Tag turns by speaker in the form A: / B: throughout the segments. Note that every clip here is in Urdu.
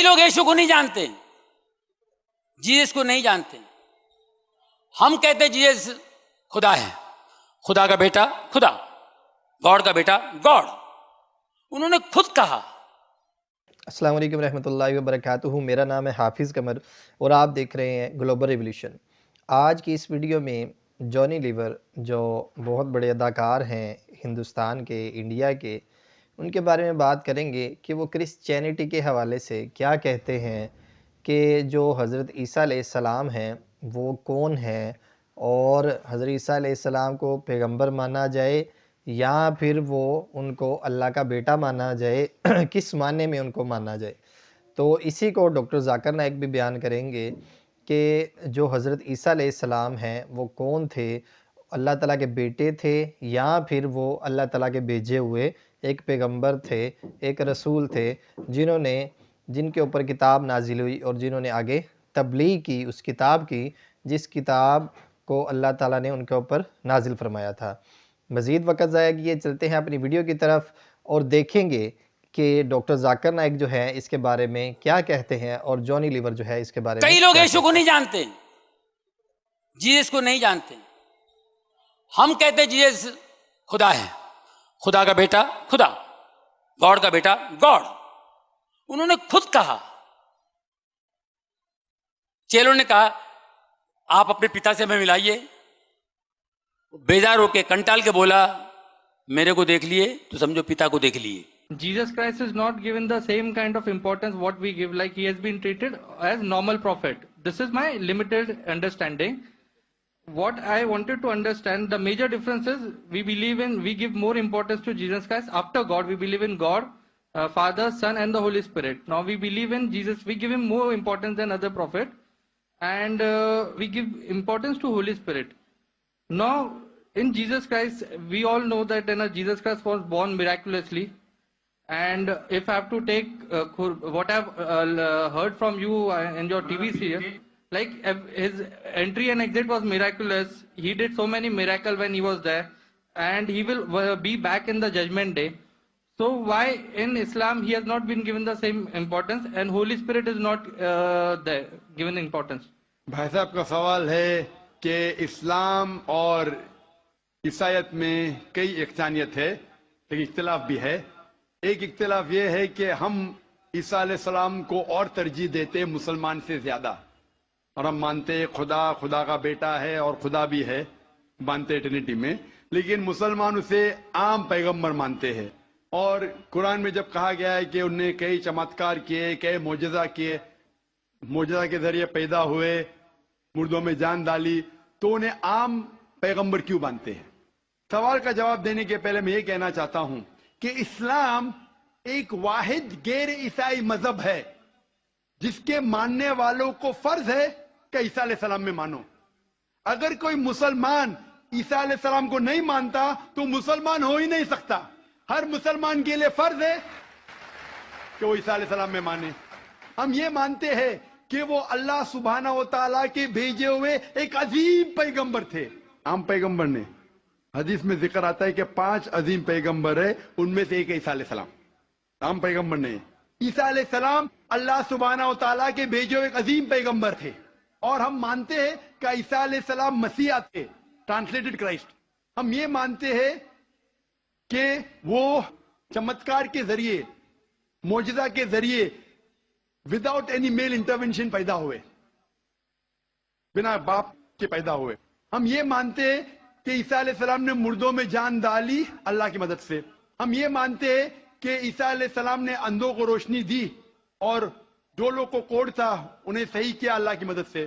A: لوگ یشوع کو نہیں جانتے, جیسس کو نہیں جانتے. ہم کہتے ہیں جیسس خدا ہے, خدا کا بیٹا خدا, گاڈ کا بیٹا گاڈ. انہوں نے خود کہا.
B: السلام علیکم رحمۃ اللہ وبرکاتہ. میرا نام ہے حافظ قمر اور آپ دیکھ رہے ہیں گلوبل ریولیوشن. آج کی اس ویڈیو میں جونی لیور جو بہت بڑے اداکار ہیں ہندوستان کے, انڈیا کے, ان کے بارے میں بات کریں گے کہ وہ کرسچینٹی کے حوالے سے کیا کہتے ہیں کہ جو حضرت عیسیٰ علیہ السلام ہیں وہ کون ہیں, اور حضرت عیسیٰ علیہ السلام کو پیغمبر مانا جائے یا پھر وہ ان کو اللہ کا بیٹا مانا جائے, کس معنی میں ان کو مانا جائے. تو اسی کو ڈاکٹر ذاکر نائک بھی بیان کریں گے کہ جو حضرت عیسیٰ علیہ السلام ہیں وہ کون تھے, اللہ تعالیٰ کے بیٹے تھے یا پھر وہ اللہ تعالیٰ کے بھیجے ہوئے ایک پیغمبر تھے, ایک رسول تھے, جن کے اوپر کتاب نازل ہوئی اور جنہوں نے آگے تبلیغ کی اس کتاب کی جس کتاب کو اللہ تعالیٰ نے ان کے اوپر نازل فرمایا تھا. مزید وقت ضائع کیے چلتے ہیں اپنی ویڈیو کی طرف اور دیکھیں گے کہ ڈاکٹر ذاکر نائک جو ہے اس کے بارے میں کیا کہتے ہیں اور جونی لیور جو ہے اس کے بارے میں.
A: کئی لوگ یشوع کو نہیں جانتے, جیسس کو نہیں جانتے. ہم کہتے ہیں جیسس خدا ہے, خدا کا بیٹا خدا, گاڈ کا بیٹا گاڈ. انہوں نے خود کہا. چیلوں نے کہا آپ اپنے پتا سے ہمیں ملائیے. بیزار ہو کے کنٹال کے بولا میرے کو دیکھ لیے تو سمجھو پتا کو دیکھ لیے.
C: Jesus Christ is not given the same kind of importance what we give, like he has been treated as normal prophet. This is my limited understanding. What I wanted to understand, the major difference is we give more importance to Jesus Christ after God. We believe in God, Father, Son and the Holy Spirit. Now we believe in Jesus, we give him more importance than other prophet, and we give importance to Holy Spirit. Now in Jesus Christ, we all know that Jesus Christ was born miraculously. And if I have to take what I've heard from you in your TV serial, like his entry and exit was miraculous. He did so many miracles when he was there, and he will be back in the judgment day. So why in Islam he has not been given the same importance and Holy Spirit is not there given importance?
D: بھائی صاحب کا سوال ہے کہ اسلام اور عیسائیت میں کئی یکسانیت ہے لیکن اختلاف بھی ہے. ایک اختلاف یہ ہے کہ ہم عیسیٰ علیہ السلام کو اور ترجیح دیتے مسلمان سے زیادہ, اور ہم مانتے خدا کا بیٹا ہے اور خدا بھی ہے, مانتے ٹرینٹی میں, لیکن مسلمان اسے عام پیغمبر مانتے ہیں. اور قرآن میں جب کہا گیا ہے کہ انہوں نے کئی چمتکار کیے, کئی معجزہ کیے, معجزہ کے ذریعے پیدا ہوئے, مردوں میں جان ڈالی, تو انہیں عام پیغمبر کیوں مانتے ہیں؟ سوال کا جواب دینے کے پہلے میں یہ کہنا چاہتا ہوں کہ اسلام ایک واحد غیر عیسائی مذہب ہے جس کے ماننے والوں کو فرض ہے کہ عیسیٰ علیہ السلام میں مانو. اگر کوئی مسلمان عیسیٰ علیہ السلام کو نہیں مانتا تو مسلمان ہو ہی نہیں سکتا. ہر مسلمان کے لیے فرض ہے کہ وہ عیسیٰ علیہ السلام میں مانے. ہم یہ مانتے ہیں کہ وہ اللہ سبحانہ و تعالیٰ کے بھیجے ہوئے ایک عظیم پیغمبر تھے. عام پیغمبر نے, حدیث میں ذکر آتا ہے کہ 5 عظیم پیغمبر ہیں, ان میں سے ایک عیسیٰ علیہ السلام. عام پیغمبر نے. عیسیٰ علیہ السلام اللہ سبحانہ و تعالیٰ کے بھیجے ہوئے ایک عظیم پیغمبر تھے, اور ہم مانتے ہیں کہ عیسیٰ علیہ السلام مسیح تھے, ٹرانسلیٹڈ کرائسٹ. ہم یہ مانتے ہیں کہ وہ چمتکار کے ذریعے, معجزہ کے ذریعے, وداؤٹ اینی میل انٹرونشن پیدا ہوئے, بنا باپ کے پیدا ہوئے. ہم یہ مانتے ہیں کہ عیسیٰ علیہ السلام نے مردوں میں جان ڈالی اللہ کی مدد سے. ہم یہ مانتے ہیں کہ عیسیٰ علیہ السلام نے اندھوں کو روشنی دی اور جو لوگ کو کوڑ تھا انہیں صحیح کیا اللہ کی مدد سے.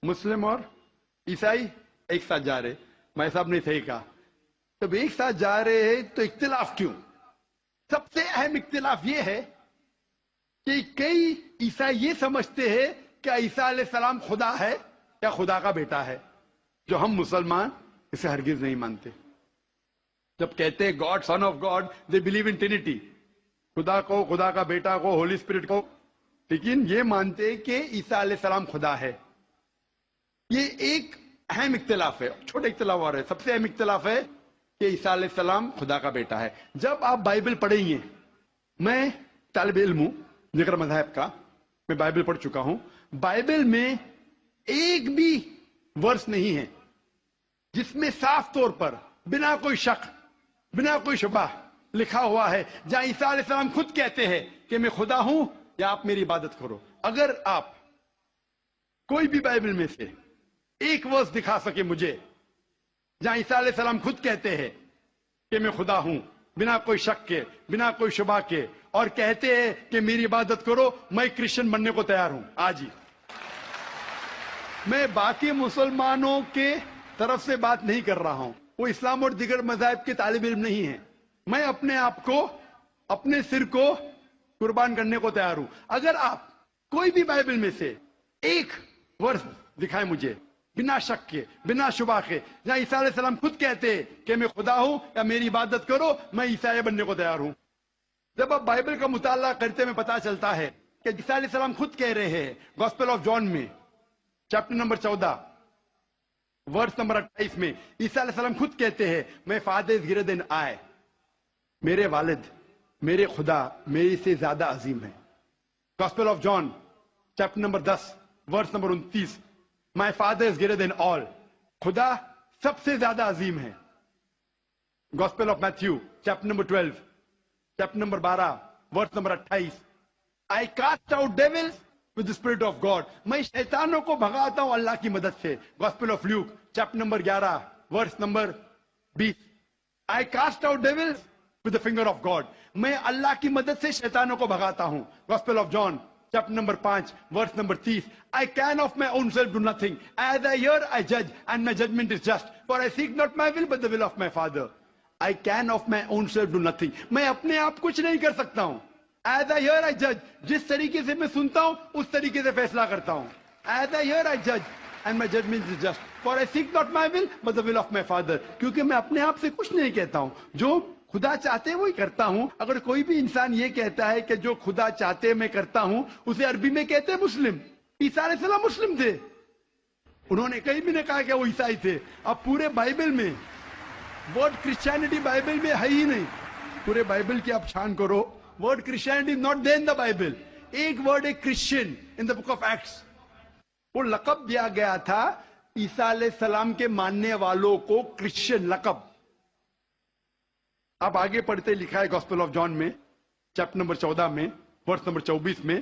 D: مسلم اور عیسائی ایک ساتھ جا رہے, بھائی صاحب نے صحیح کہا. جب ایک ساتھ جا رہے ہیں تو اختلاف کیوں؟ سب سے اہم اختلاف یہ ہے کہ کئی عیسائی یہ سمجھتے ہیں کہ عیسیٰ علیہ السلام خدا ہے یا خدا کا بیٹا ہے, جو ہم مسلمان اسے ہرگز نہیں مانتے. جب کہتے ہیں God, son of God, they believe in Trinity, خدا کو, خدا کا بیٹا کو, ہولی اسپرٹ کو, لیکن یہ مانتے ہیں کہ عیسیٰ علیہ السلام خدا ہے. یہ ایک اہم اختلاف ہے. چھوٹے اختلاف اور ہے. سب سے اہم اختلاف ہے کہ عیسیٰ علیہ السلام خدا کا بیٹا ہے. جب آپ بائبل پڑھیں گے, میں طالب علم ہوں ذکر مذہب کا, میں بائبل پڑھ چکا ہوں. بائبل میں ایک بھی ورس نہیں ہے جس میں صاف طور پر بنا کوئی شک بنا کوئی شبہ لکھا ہوا ہے جہاں عیسیٰ علیہ السلام خود کہتے ہیں کہ میں خدا ہوں یا آپ میری عبادت کرو. اگر آپ کوئی بھی بائبل میں سے ایک ورس دکھا سکے مجھے جہاں عیسیٰ علیہ السلام خود کہتے ہیں کہ میں خدا ہوں بنا کوئی شک کے بنا کوئی شبہ کے اور کہتے ہیں کہ میری عبادت کرو, میں کرسچن بننے کو تیار ہوں آج ہی. میں باقی مسلمانوں کے طرف سے بات نہیں کر رہا ہوں, وہ اسلام اور دیگر مذاہب کے طالب علم نہیں ہیں. میں اپنے آپ کو اپنے سر کو قربان کرنے کو تیار ہوں. اگر آپ کوئی بھی بائبل میں سے ایک ورس دکھائیں مجھے بنا شک کے بنا شبہ کے جہاں عیسیٰ علیہ السلام خود کہتے ہیں کہ میں خدا ہوں یا میری عبادت کرو, میں عیسائی بننے کو تیار ہوں. جب آپ بائبل کا مطالعہ کرتے میں پتا چلتا ہے کہ عیسیٰ علیہ السلام خود کہہ رہے ہیں گاسپل آف جان میں چیپٹر نمبر 14 ورس نمبر 28 میں عیسیٰ علیہ السلام خود کہتے ہیں میں فادر از گریٹر دین آئی, میرے والد میرے خدا میرے سے زیادہ عظیم ہے. Gospel of John chapter number 10 verse number 29 my father is greater than all, خدا سب سے زیادہ عظیم ہے. Gospel of Matthew chapter number 12 chapter number 12 verse number 28 I cast out devils with the spirit of God, میں شیطانوں کو بھگاتا ہوں اللہ کی مدد سے. Gospel of Luke chapter number 11 verse number 20 I cast out devils with the finger of God, میں اللہ کی مدد سے شیطانوں کو بھگاتا ہوں. Gospel of John chapter number 5 verse number 30 I can of my own self do nothing, as I hear I judge and my judgment is just, for I seek not my will but the will of my Father. I can of my own self do nothing, میں اپنے آپ کچھ نہیں کر سکتا ہوں. As I hear I judge, جس طریقے سے میں سنتا ہوں اس طریقے سے فیصلہ کرتا ہوں. As I hear I judge and my judgment is just, for I seek not my will but the will of my Father. کیونکہ میں اپنے آپ سے کچھ نہیں کہتا ہوں, جو خدا چاہتے وہی کرتا ہوں. اگر کوئی بھی انسان یہ کہتا ہے کہ جو خدا چاہتے میں کرتا ہوں, اسے عربی میں کہتے ہیں مسلم. عیسیٰ علیہ السلام مسلم تھے, انہوں نے کہیں بھی نہیں کہا کہ وہ عیسائی تھے. اب پورے بائبل میں ورڈ کرسچینٹی بائبل میں ہے ہی نہیں. پورے بائبل کی آپ چھان کرو, word Christianity not there in the Bible. ایک ورڈ ہے Christian in the book of acts. وہ لقب دیا گیا تھا عیسیٰ علیہ السلام کے ماننے والوں کو, کرسچین لقب. آپ آگے پڑھتے لکھا ہے گاسپل آف جان میں چیپٹر نمبر 14 میں ورس نمبر 24 میں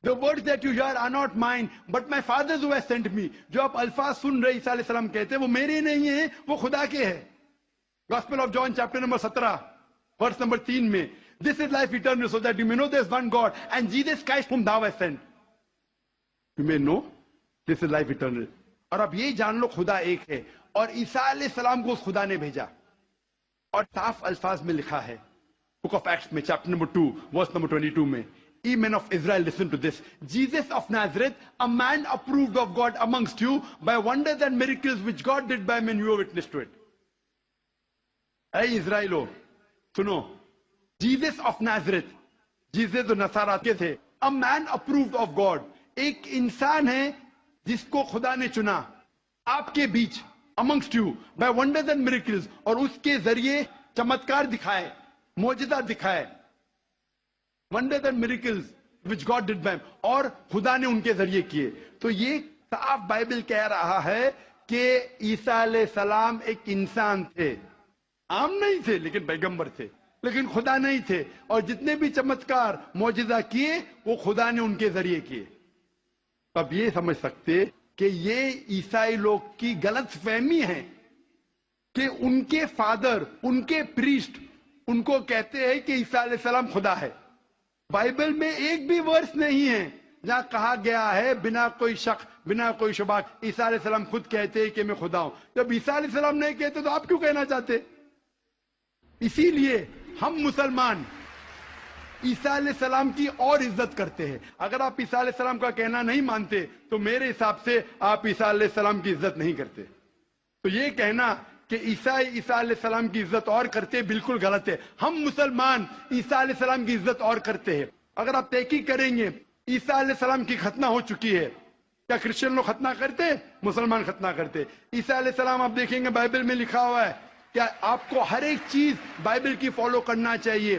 D: The words that you hear are not mine, but my Father who has sent me. جو آپ الفاظ سن رہے عیسیٰ علیہ السلام کہتے ہیں وہ میرے نہیں ہیں, وہ خدا کے ہیں. Gospel of John chapter number 17 verse number 3 میں This is life eternal, so that you may know there is one God and Jesus Christ whom thou hast sent. You may know this is life eternal. اور اب یہ جان لو خدا ایک ہے, اور عیسیٰ علیہ السلام کو اس خدا نے بھیجا. اور صاف الفاظ میں لکھا ہے بک آف ایکٹس میں چیپٹر نمبر 2 ورس نمبر 22 میں Ye men of Israel, listen to this. Jesus of Nazareth, a man approved of God amongst you by wonders and miracles which God did by men, you are witness to it. اے اسرائیلو سنو, Jesus of Nazareth, Jesus جو نصارہ کے تھے, a man approved of God, ایک انسان ہے جس کو خدا نے چنا آپ کے بیچ, amongst you by wonders and miracles, اور اس کے ذریعے چمتکار دکھائے, معجزہ دکھائے. Wonders and miracles which God did by him, اور خدا نے ان کے ذریعے کیے. تو یہ صاف بائبل کہہ رہا ہے کہ عیسیٰ علیہ السلام ایک انسان تھے, عام نہیں تھے لیکن پیغمبر تھے, لیکن خدا نہیں تھے. اور جتنے بھی چمتکار معجزہ کیے وہ خدا نے ان کے ذریعے کیے. اب یہ سمجھ سکتے کہ یہ عیسائی لوگ کی غلط فہمی ہے کہ ان کے فادر, ان کے پریسٹ ان کو کہتے ہیں کہ عیسیٰ علیہ السلام خدا ہے. بائبل میں ایک بھی ورس نہیں ہے جہاں کہا گیا ہے بنا کوئی شک بنا کوئی شبہ عیسیٰ علیہ السلام خود کہتے ہیں کہ میں خدا ہوں. جب عیسیٰ علیہ السلام نہیں کہتے تو آپ کیوں کہنا چاہتے؟ اسی لیے ہم مسلمان عیسیٰ علیہ السلام کی اور عزت کرتے ہیں. اگر آپ عیسیٰ علیہ السلام کا کہنا نہیں مانتے تو میرے حساب سے آپ عیسیٰ علیہ السلام کی عزت نہیں کرتے. تو یہ کہنا کہ عیسیٰ علیہ السلام کی عزت اور کرتے بالکل غلط ہے. ہم مسلمان عیسیٰ علیہ السلام کی عزت اور کرتے ہیں. اگر آپ تحقیق کریں گے عیسیٰ علیہ السلام کی ختنہ ہو چکی ہے. کیا کرسچن لوگ ختنہ کرتے؟ مسلمان ختنہ کرتے. عیسیٰ علیہ السلام آپ دیکھیں گے بائبل میں لکھا ہوا ہے کہ آپ کو ہر ایک چیز بائبل کی فالو کرنا چاہیے.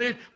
D: 8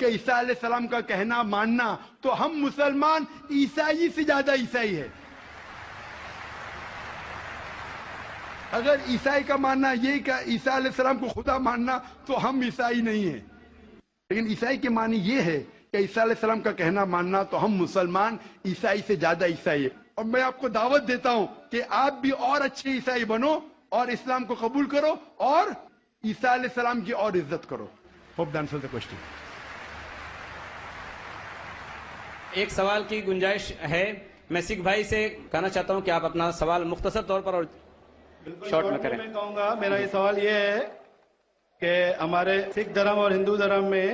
D: کہ عیسیٰ علیہ السلام کا کہنا ماننا تو ہم مسلمان عیسائی سے زیادہ عیسائی ہے۔ اگر عیسائی کا ماننا یہ کہ عیسیٰ علیہ السلام کو خدا ماننا تو ہم عیسائی نہیں ہیں، لیکن عیسائی کے معنی یہ ہے کہ عیسیٰ علیہ السلام کا کہنا ماننا تو ہم مسلمان عیسائی سے زیادہ عیسائی ہیں۔ اور میں آپ کو دعوت دیتا ہوں کہ آپ بھی اور اچھے عیسائی بنو اور اسلام کو قبول کرو اور عیسیٰ علیہ السلام کی اور عزت کرو۔ Hope that answers the question.
E: ایک سوال کی گنجائش ہے، میں سکھ بھائی سے کہنا چاہتا ہوں کہ آپ اپنا سوال مختصر طور پر اور شارٹ میں کریں۔
F: میں کہوں گا میرا یہ سوال یہ ہے کہ ہمارے سکھ دھرم اور ہندو دھرم میں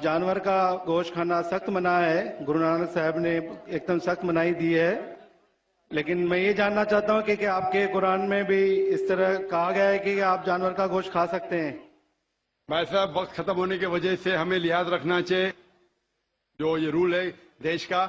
F: جانور کا گوشت کھانا سخت منع ہے، گرو نانک صاحب نے ایک دم سخت منائی دی ہے، لیکن میں یہ جاننا چاہتا ہوں کہ آپ کے قرآن میں بھی اس طرح کہا گیا ہے کہ آپ جانور کا گوشت کھا سکتے ہیں؟
D: بھائی صاحب وقت ختم ہونے کی وجہ سے ہمیں لحاظ رکھنا چاہیے جو یہ رول ہے دیش کا۔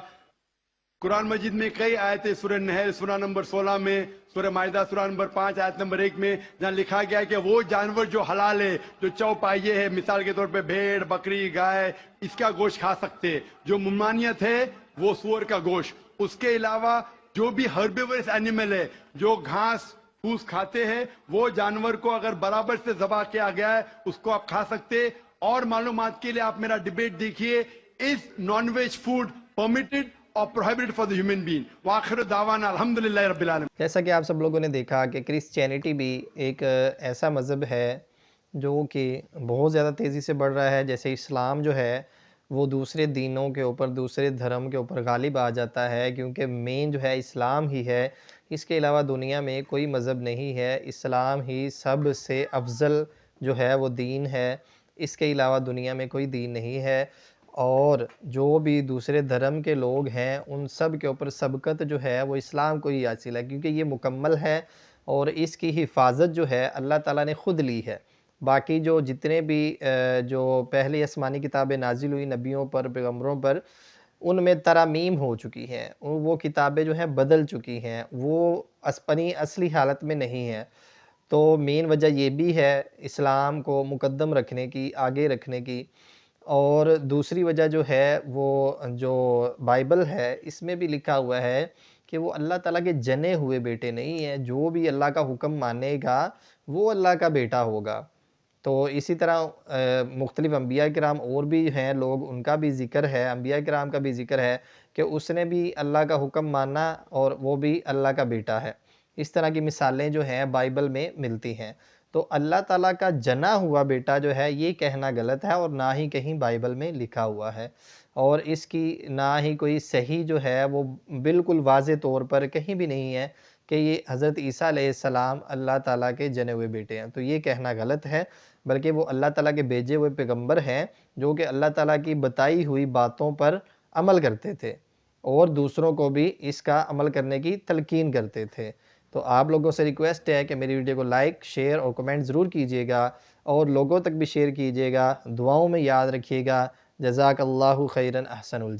D: قرآن مجید میں کئی آیتیں، سورہ نحل سورہ نمبر 16 میں، سورہ مائدہ سورہ نمبر 5 آیت نمبر 1 میں جہاں لکھا گیا ہے کہ وہ جانور جو حلال ہے، جو چوپائے ہے، مثال کے طور پہ بھیڑ، بکری، گائے، اس کا گوشت کھا سکتے۔ جو ممانعت ہے وہ سور کا گوشت۔ اس کے علاوہ جو بھی ہربیورس اینیمل ہے، جو گھاس پھوس کھاتے ہیں، وہ جانور کو اگر برابر سے ذبح کیا گیا ہے اس کو آپ کھا سکتے۔ اور معلومات کے لیے آپ میرا ڈیبیٹ دیکھیے، is non-veg food permitted or prohibited for the human being؟ وآخر دعوانا الحمدللہ رب العالمین۔
B: جیسا کہ آپ سب لوگوں نے دیکھا کہ کرسچینٹی بھی ایک ایسا مذہب ہے جو کہ بہت زیادہ تیزی سے بڑھ رہا ہے، جیسے اسلام جو ہے وہ دوسرے دینوں کے اوپر، دوسرے دھرم کے اوپر غالب آ جاتا ہے، کیونکہ مین جو ہے اسلام ہی ہے۔ اس کے علاوہ دنیا میں کوئی مذہب نہیں ہے، اسلام ہی سب سے افضل جو ہے وہ دین ہے، اس کے علاوہ دنیا میں کوئی دین نہیں ہے۔ اور جو بھی دوسرے دھرم کے لوگ ہیں ان سب کے اوپر سبقت جو ہے وہ اسلام کو ہی حاصل ہے، کیونکہ یہ مکمل ہے اور اس کی حفاظت جو ہے اللہ تعالیٰ نے خود لی ہے۔ باقی جو جتنے بھی جو پہلی آسمانی کتابیں نازل ہوئی نبیوں پر، پیغمبروں پر، ان میں ترامیم ہو چکی ہیں، وہ کتابیں جو ہیں بدل چکی ہیں، وہ اپنی اصلی حالت میں نہیں ہیں۔ تو مین وجہ یہ بھی ہے اسلام کو مقدم رکھنے کی، آگے رکھنے کی۔ اور دوسری وجہ جو ہے وہ جو بائبل ہے اس میں بھی لکھا ہوا ہے کہ وہ اللہ تعالیٰ کے جنے ہوئے بیٹے نہیں ہیں، جو بھی اللہ کا حکم مانے گا وہ اللہ کا بیٹا ہوگا۔ تو اسی طرح مختلف انبیاء کرام اور بھی ہیں لوگ، ان کا بھی ذکر ہے، انبیاء کرام کا بھی ذکر ہے کہ اس نے بھی اللہ کا حکم مانا اور وہ بھی اللہ کا بیٹا ہے۔ اس طرح کی مثالیں جو ہیں بائبل میں ملتی ہیں۔ تو اللہ تعالیٰ کا جنا ہوا بیٹا جو ہے یہ کہنا غلط ہے اور نہ ہی کہیں بائبل میں لکھا ہوا ہے، اور اس کی نہ ہی کوئی صحیح جو ہے وہ بالکل واضح طور پر کہیں بھی نہیں ہے کہ یہ حضرت عیسیٰ علیہ السلام اللہ تعالیٰ کے جنے ہوئے بیٹے ہیں۔ تو یہ کہنا غلط ہے، بلکہ وہ اللہ تعالیٰ کے بھیجے ہوئے پیغمبر ہیں جو کہ اللہ تعالیٰ کی بتائی ہوئی باتوں پر عمل کرتے تھے اور دوسروں کو بھی اس کا عمل کرنے کی تلقین کرتے تھے۔ تو آپ لوگوں سے ریکویسٹ ہے کہ میری ویڈیو کو لائک، شیئر اور کمنٹ ضرور کیجیے گا اور لوگوں تک بھی شیئر کیجیے گا۔ دعاؤں میں یاد رکھیے گا۔ جزاک اللہ خیراً، احسن الجزا۔